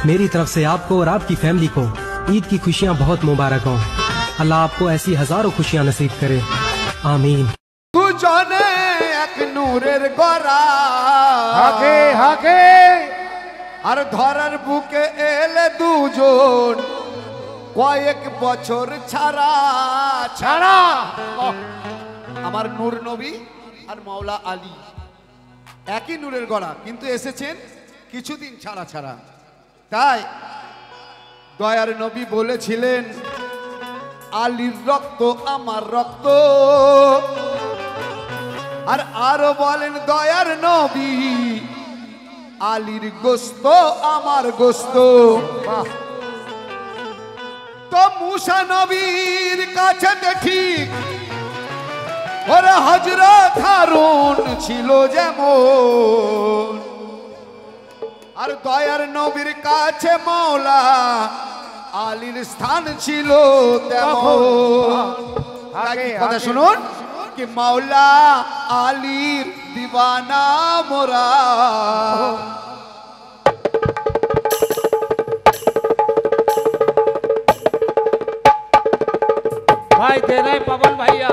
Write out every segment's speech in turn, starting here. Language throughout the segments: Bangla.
मेरी तरफ से आपको और आपकी फैमिली को ईद की खुशियाँ बहुत मुबारक हों। अल्लाह आपको ऐसी हजारों खुशियाँ नसीब करे, आमीन। तू जाने एक नूरेर गरा हाके हाके আর ধরার বুকে এলে দুজন কয়েক বছর ছাড়া ছাড়া আমার নূর নবী আর মাওলা আলী একই নূরের গড়া, কিন্তু এসেছেন কিছুদিন ছাড়া ছাড়া। তাই দয়ার নবী বলেছিলেন, আলীর রক্ত আমার রক্ত। আর আরো বলেন দয়ার নবী, আলীর গোস্ত আমার গোস্ত। তো মুসা নবীর কাছে ঠিক ওরে হযরত হারুন ছিল যেমন, আর দয়ার নবীর কাছে মাওলা আলীর স্থান ছিল তেমন। কথা শুনুন कि मौला आलीर दीवाना मोरा। भाई दे रहे पवन भैया।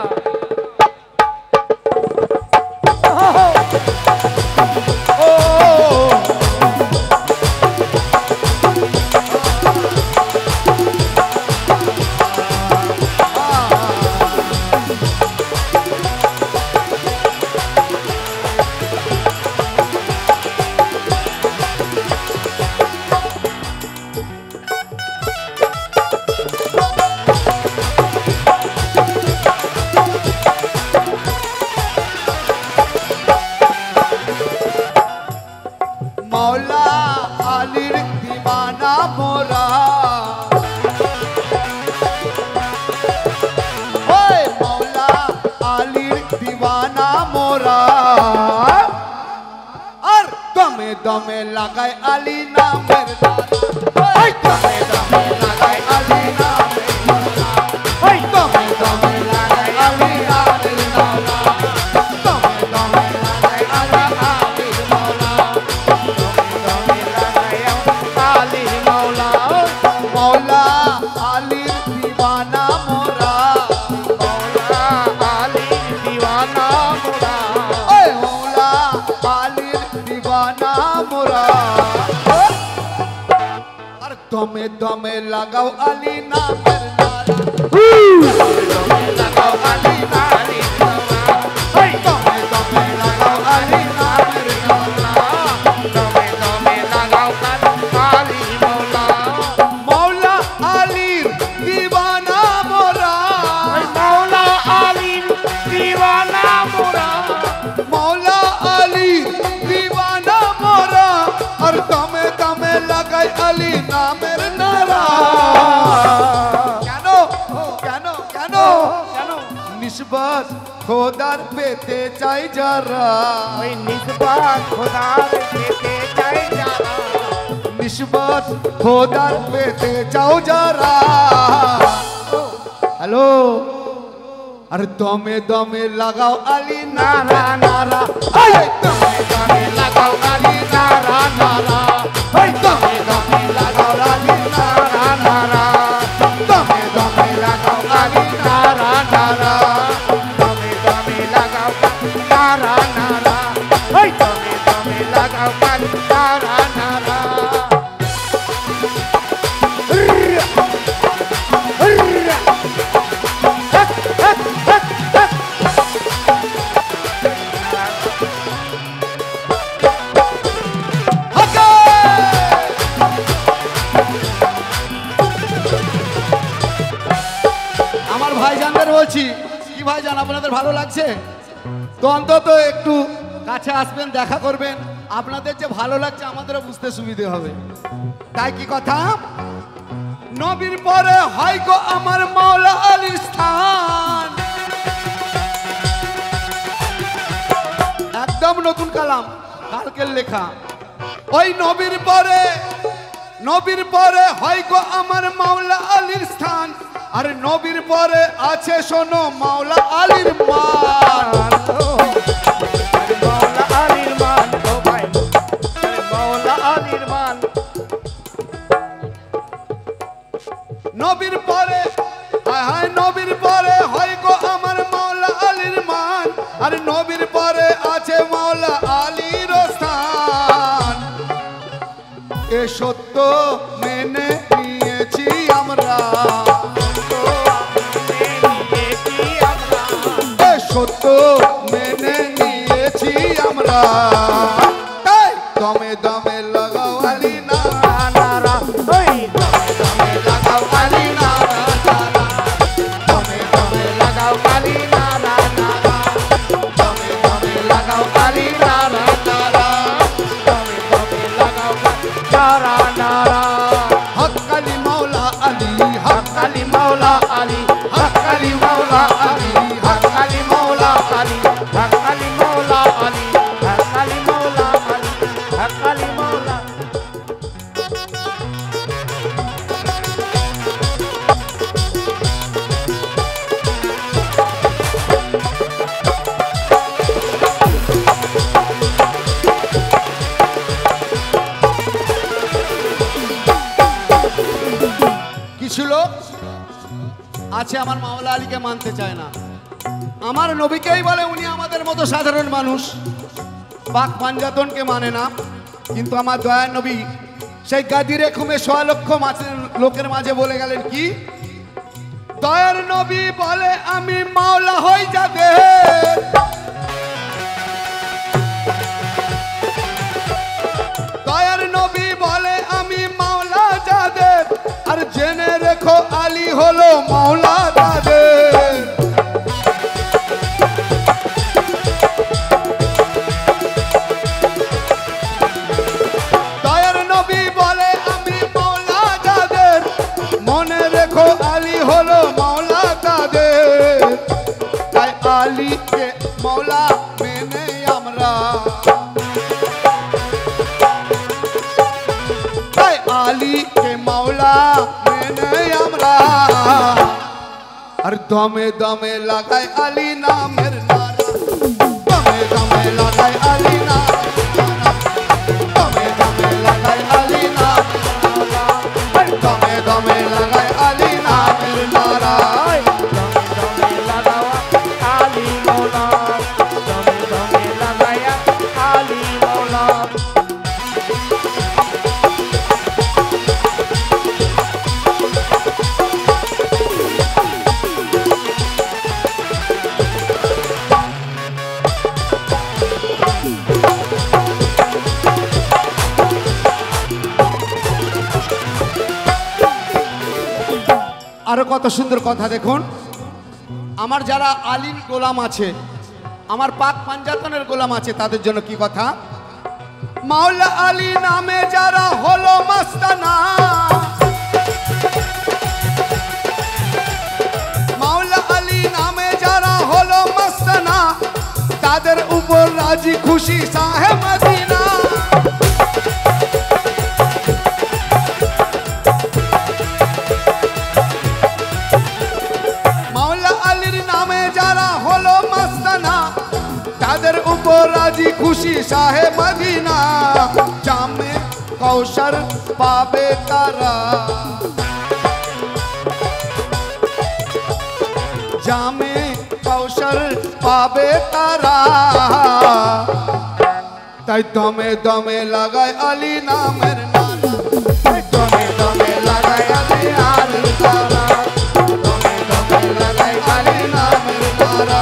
मौला आलीर दीवाना मोरा, ओए मौला आलीर दीवाना मोरा। और दमे दमे लगाए आली नामेर नारा, दमे दमे लगाए आली नामेर नारा, दमे दमे लगाए आली नामेर नारा, दमे दमे लगाए आली नामेर नारा। मौला आलीर दीवाना मोरा, मौला आलीर दीवाना मोरा, ओए मौला आलीर दीवाना मोरा। और दमे दमे लगाओ आली नामेर नारा, दमे लगाओ आली नामेर नारा, दमे दमे लगाओ आली नामेर नारा, दमे दमे लगाओ काली मौला। मौला आलीर दीवाना मोरा, मौला आलीर दीवाना मोरा, मौला आलीर दीवाना मोरा। और दमे दमे लगाई आली नामेर नारा। কেন কেন কেন কেন নিসবত খোদার পেতে চাই যারা, ওই নিসবত খোদার পেতে চাই যারা, নিসবত খোদার পেতে চাও যারা। হ্যালো, আর দমে দমে লাগাও আলী নারা নারা, দমে দমে লাগাও আলী নারা নারা, দমে দমে লাগাও আলী নারা নারা, দমে দমে লাগাও আলী নারা নারা, দমে দমে লাগাও নারা নারা, ওই দমে দমে লাগাও নারা নারা। আমার ভাইজানদের বলছি, কি ভাইজান আপনাদের ভালো লাগছে তো অন্তত একটু কাছে আসবেন, দেখা করবেন। আপনাদের যে ভালো লাগছে আমাদেরও বুঝতে সুবিধে হবে। তাই কি কথা, নবীর পরে হয় গো আমার মাওলা আলীর স্থান। একদম নতুন কালাম, কালকের লেখা। ওই নবীর পরে হয় গো আমার মাওলা আলীর স্থান। আর নবীর পরে আছে শোনো মাওলা আলীর মান। মৌলা আলীর মান, ও ভাই মৌলা আলীর মান। নবীর পরে হায় হায় নবীর পরে হয় গো আমার মাওলা আলীর মান আর নবীর পরে আছে মাওলা আলীর স্থান এ সত্য মেনে নিয়েছি আমরা এ সত্য মেনে নিয়েছি আমরা তাই দমে দমে লাগাও আলী নারা ওই দমে দমে লাগাও আলী নারা দমে দমে লাগাও আলী নারা দমে দমে লাগাও আলী নারা দমে দমে লাগাও নারা নারা হক আলী মাওলা আলী হক আলী মাওলা আলী হক আলী মাওলা আলী হক আলী মাওলা আলী হক আলী মাওলা আলী হক আলী মাওলা আলী হক আলী মাওলা কিছু লোক আছে আমার মাওলা আলীকে মানতে চায় না আমার নবীকেই বলে উনি আমাদের মতো সাধারণ মানুষ পাক পাঞ্জাতনকে মানে না কিন্তু আমার দয়ার নবী সেই গাদিরে খুমে 1.5 লক্ষ লোকের মাঝে বলে গেলেন কি দয়ার নবী বলে আমি মাওলা হই যাদের দয়ার নবী বলে আমি মাওলা যাদের আর জেনে রেখো আলী হলো মাওলা তাদের দয়ার নবী বলে আমি মাওলা যাদের মনে রেখো আলী হলো মাওলা তাদের তাই আলীকে মাওলা মেনে আমরা তাই আলীকে মাওলা মেনে আমরা আর দমে দমে লাগাই আলী নামের নারা দমে দমে লাগাই আলী নামের নারা দমে দমে লাগাই আলী নামের নারা দমে দমে লাগাই আলী নামের নারা দমে দমে লাগাও আলী মাওলা দমে দমে লাগাই আলী মাওলা আরো কত সুন্দর কথা দেখুন আমার যারা আলীর গোলাম আছে আমার পাক পাঞ্জাতনের গোলাম আছে তাদের জন্য কি কথা মাওলা আলী নামে যারা হলো মাস্তানা মাওলা আলী নামে যারা হলো মাস্তানা তাদের উপর রাজি খুশি সাহেব মদিনা তাদের উপর রাজি খুশি শাহে মদিনা জামে কৌশর পাবে তারা জামে কৌশর পাবে তারা তাই দমে দমে লাগায় আলী নামের নারা দমে দমে লাগায় আলী নামের নারা দমে দমে লাগায় আলী নামের নারা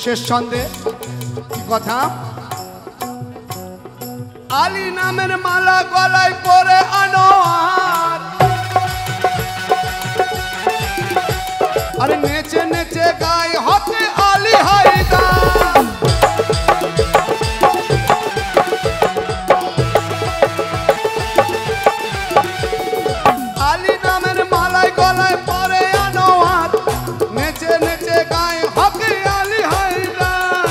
শেষ ছন্দে কি কথা আলী নামের মালা গলায় পরে আনোয়ার আরে নেচে নেচে গায় হতে আলী হায়দার আলী নামের মালায় গলায় পরে আনোয়ার নেচে নেচে গায় হতে আলী হায়দার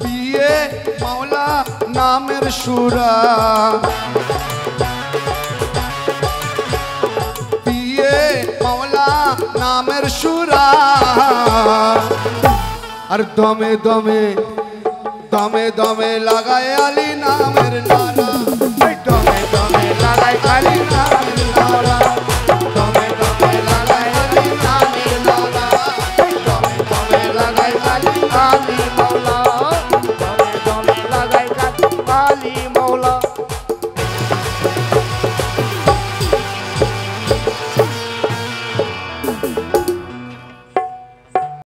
পিয়ে মাওলা নামের সুরা পিয়ে মাওলা নামের সুরা আর দমে দমে দমে দমে লাগায় আলী নামের নারা